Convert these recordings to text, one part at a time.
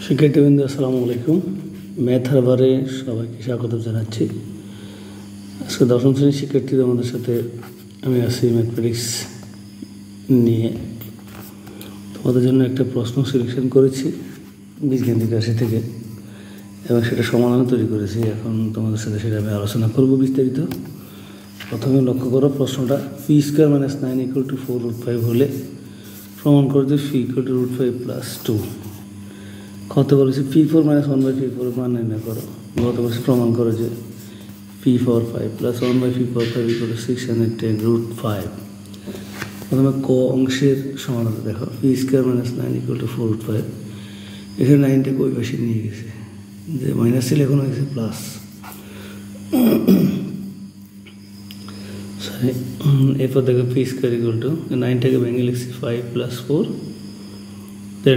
শিক্ষার্থীবৃন্দ আসসালামু আলাইকুম। ম্যাথ হারবারে সবাইকে স্বাগত জানাচ্ছি। আজকে দশম শ্রেণীর শিক্ষার্থীদের আমাদের সাথে আমি আছি ম্যাথমেটিক্স নিয়ে। তোমাদের জন্য একটা প্রশ্ন সিলেকশন করেছি বীজগাণিতিক রাশি থেকে এবং সেটা সমাধান তৈরি করেছি। এখন তোমাদের সাথে সেটা আমি আলোচনা করব বিস্তারিত। প্রথমে লক্ষ্য করো প্রশ্নটা, পি স্কোয়ার মাইনাস 9 = 4√5 হলে প্রমাণ করো যে ফি √5 + 2। কত বলেছি P4 - 1/P4 মান নির্ণয় করো। গত বছর প্রমাণ করো যে P4 5 + 1/P4 5 = 610√5। প্রথমে ক অংশের সমাধান দেখো, পি স্কোয়ার মাইনাস 9 = 4√5। এখানে 9টাকে ওই পাশে নিয়ে গেছে, যে মাইনাস ছিল এখন হয়েছে প্লাস। সরি, এরপর দেখো পি স্কোয়ার = 9টাকে ভেঙে লিখছি 5 + 4,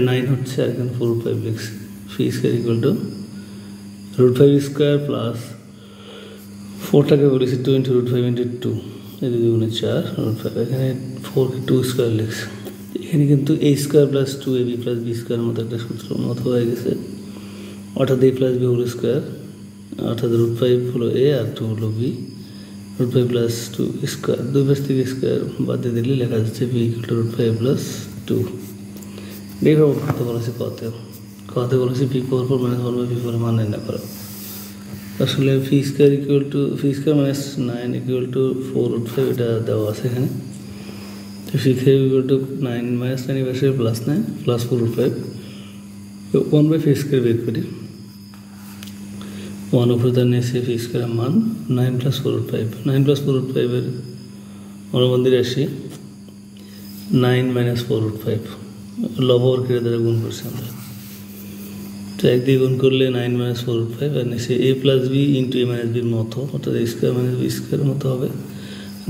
9 হচ্ছে, আর এখানে 4/5 লিখছি। পি স্কোয়ার √5² প্লাস 4টাকে বলেছি 2 × √5 × 2, এই 2 × 4 √5, এখানে 4কে 2² লিখছি। এখানে কিন্তু a² + 2ab + b² মতো একটা সূত্র মতো হয়ে গেছে, অর্থাৎ a + b হোল², অর্থাৎ √5 হলো a আর 2 হলো b, √5 + 2², দুই পাশ থেকে স্কোয়ার বাদ দিয়ে দিলে লেখা যাচ্ছে b = √5 + 2। দেখো কত বলেছে, কত বলেছে P4 - 1/P4 মান নির্ণয় করো। আসলে পি স্কোয়ার মাইনাস 9 = 4√5 এটা দেওয়া আছে এখানে। তো পি স্কোয়ার = 9 - 9 পাশে +9 + 4√5, 1/P² বের করি। 1 উপরে তার নিয়েছে পি স্কোয়ারের মান 9 + 4√5, 9 + 4√5 এর অনুবন্ধী রাশি 9 - 4√5, লবর কেটে দ্বারা গুণ করছি আমরা। তো 1 দিয়ে গুণ করলে 9 - 4√5, আর নিচে a + b × a - b মতো, অর্থাৎ a² - b² মতো হবে।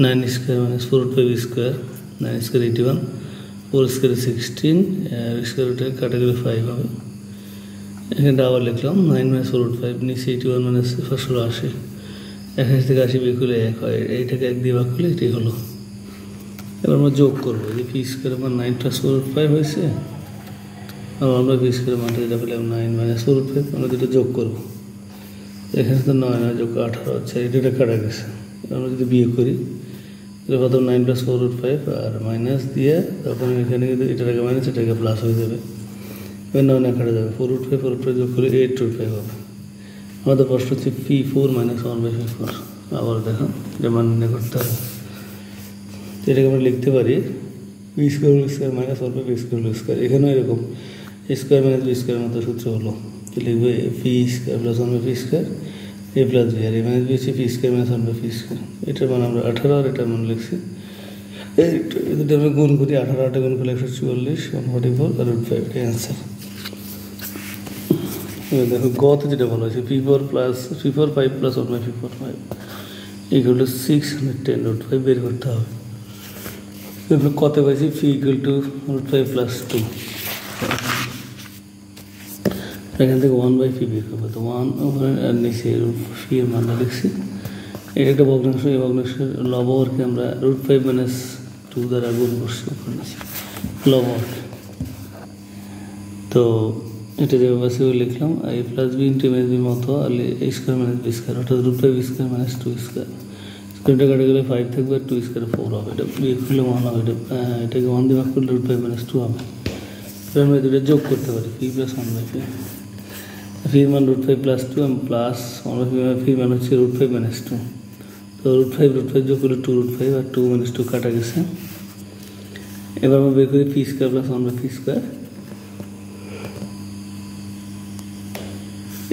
9² - 4√5² 9² 81, 4² 16, আর স্কোয়ারটা কাটাগরি 5 হবে। এখানটা আবার লিখলাম 9 - 4√5, নিচে 81 - 5 = 80, 81 থেকে 80 বিয়োগ করলে 1 হয়, এইটাকে 1 দিয়ে ভাগ করলে এটাই হলো। এবার আমরা যোগ করবো যে পি স্কোয়ার মান 9 + 4√5 হয়েছে, আর আমরা পি স্কোয়ার মানটা যেটা পেলাম 9 - 4√5, আমরা দুটো যোগ করবো। এখানে তো 9 যোগ 18 হচ্ছে, এটা কাটা গেছে। আমরা যদি বিয়োগ করি তাহলে প্রথম 9 + 4√5 আর মাইনাস দিয়ে তখন এখানে কিন্তু এটাকে মাইনাস এটাকে প্লাস হয়ে যাবে। এবার 9 কাটা যাবে, 4√5 যোগ করে 8√5 হবে। আমাদের প্রশ্ন হচ্ছে P4 - 1/P4। আবার দেখো এটা মান নির্ণয় করতে হবে। এটাকে আমরা লিখতে পারি পি স্কোয়ার - 1/P²। এখানেও এরকম a² - b² মতো সূত্র হলো, লিখবে P square + 1/P², a + b, আর a - b হচ্ছে P² - 1/P²। এটার মান আমরা 18 আর এটার মান লিখছি। যদি আমরা গুণ করি 18 8 গুণ করলে 144, 144 আর √5, এটাই অ্যান্সার। দেখো গত যেটা বলা হয়েছে P4 5 + 1/P4 5 = 610√5 বের করতে হবে। কত পাইছি ফি √5 + 2, এখান থেকে 1/P বের করবো। তো 1 ওখানে আর নিচে ফি এর মানটা লিখছি। এটা একটা ভগ্নাংশ, এই ভগ্নাংশের লবহরকে আমরা √5 - 2 দ্বারা গুণ করছি ওখানে নিচে লবহরকে। তো এটা যেভাবে আছে ওই লিখলাম a + b × a - b মতো, আর a² - b², অর্থাৎ √5 2² - 2²। স্কোয়ারটা কাটা গেলে 5 থাকবে, আর 2² 4 হবে। এটা বিয়োগ করলে 1 হবে, এটাকে 1 দিয়ে ভাগ করলে √5 - 2 হবে। এবার আমরা দুটো যোগ করতে পারি, পি + 1/P। ফির মান √5 + 2 প্লাস 1/P, ফির মান হচ্ছে √5 - 2। তো √5 যোগ করলে 2√5, আর 2 - 2 কাটা গেছে। এবার আমরা বের করি P² + 1/P²,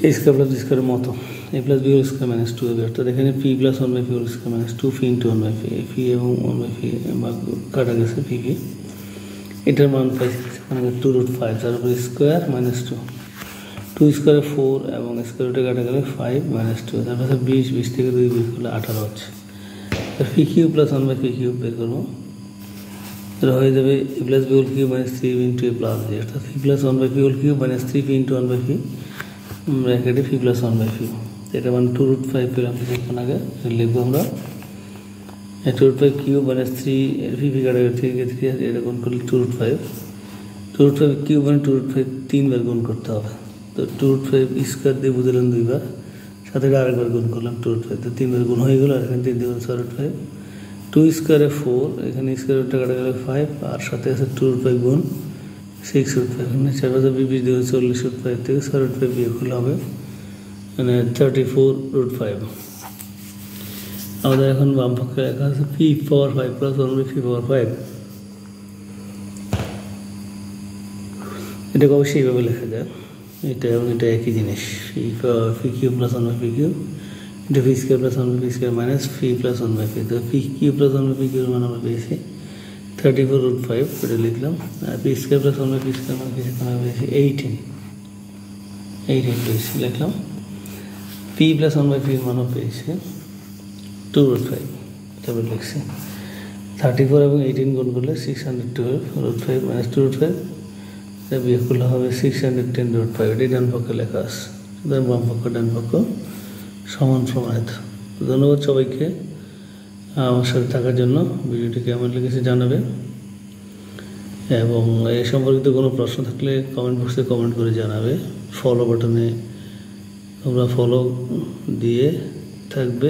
a² + b² মতো, a + b² - 2 হবে, অর্থাৎ এখানে P + 1/P² - 2 ফি × 1/P, ফি এবং 1/P কাটা গেছে ফিকে। এটার মান পাইছি মানে 2√5, তার উপরে স্কোয়ার -2, 2² 4 এবং স্কোয়ারটা কাটা গেলে 5 - 2, তার পাশে 20 থেকে 2 বিয়োগ করলে 18 হচ্ছে। P³ + 1/P³ বের করবো, তাহলে হয়ে যাবে a + b³ - 3 × a + b, অর্থাৎ P + 1/P³ - 3 × 1/P ব্র্যাকেটে P + 1/P। এটা মানে 2√5 পেলাম কিছুক্ষণ আগে, লিখবো আমরা 2√5³ - 3, পি কাটা গেলে 3 × 3, এটা গুণ করলে 2√5 3 বার গুণ করতে হবে। তো 2√5 স্কোয়ার দিয়ে বুঝলাম 2 বার, সাথে আরেকবার গুণ করলাম 2√5, তো 3 বার গুণ হয়ে গেল। আর এখানে 3 দিয়ে 4√5, 2 স্কোয়ারে 4, এখানে স্কোয়ার রুটটা কাটা গেলে 5, আর সাথে আছে 2√5 গুণ 6√5, এখানে 4 20 দিয়ে 40√5 থেকে 4√5 বিয়োগ করলে হবে মানে 34√5। আমাদের এখন বাম পক্ষে লেখা আছে p⁵ প্লাস 1/p⁵। এটাকে অবশ্যই এইভাবে লেখা যায়, এটা এবং এটা একই জিনিস, p³ প্লাস 1/p³, এটা p² plus 1/p² minus p plus 1/p। তো p³ প্লাস 1/p³ মান আমরা পেয়েছি 34√5, এটা লিখলাম। আর p² প্লাস 1/p² মান পেয়েছি 18 পেয়েছি, লিখলাম। p প্লাস 1/p মানও পেয়েছি 2√5, তারপর লিখছি 34 এবং 18 গুণ করলে 612√5 মাইনাস 2√5, এটা বিয়োগ করলে হবে 610√5। এটি ডান পক্ষে লেখা আছে, সুতরাং বাম পক্ষ ডান পক্ষ সমান প্রমাণিত। ধন্যবাদ সবাইকে আমার সাথে থাকার জন্য। ভিডিওটি কেমন লেগেছে জানাবে, এবং এই সম্পর্কিত কোনো প্রশ্ন থাকলে কমেন্ট বক্সে কমেন্ট করে জানাবে। ফলো বাটনে তোমরা ফলো দিয়ে থাকবে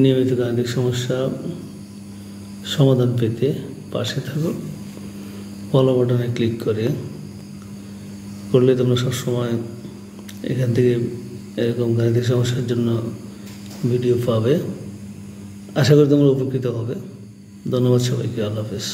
নিয়মিত গাণিতিক সমস্যা সমাধান পেতে পাশে থাকো। ফলো বাটনে ক্লিক করলে তোমরা সবসময় এখান থেকে এরকম গাণিতিক সমস্যার জন্য ভিডিও পাবে। আশা করি তোমরা উপকৃত হবে। ধন্যবাদ সবাইকে, আল্লাহ হাফেজ।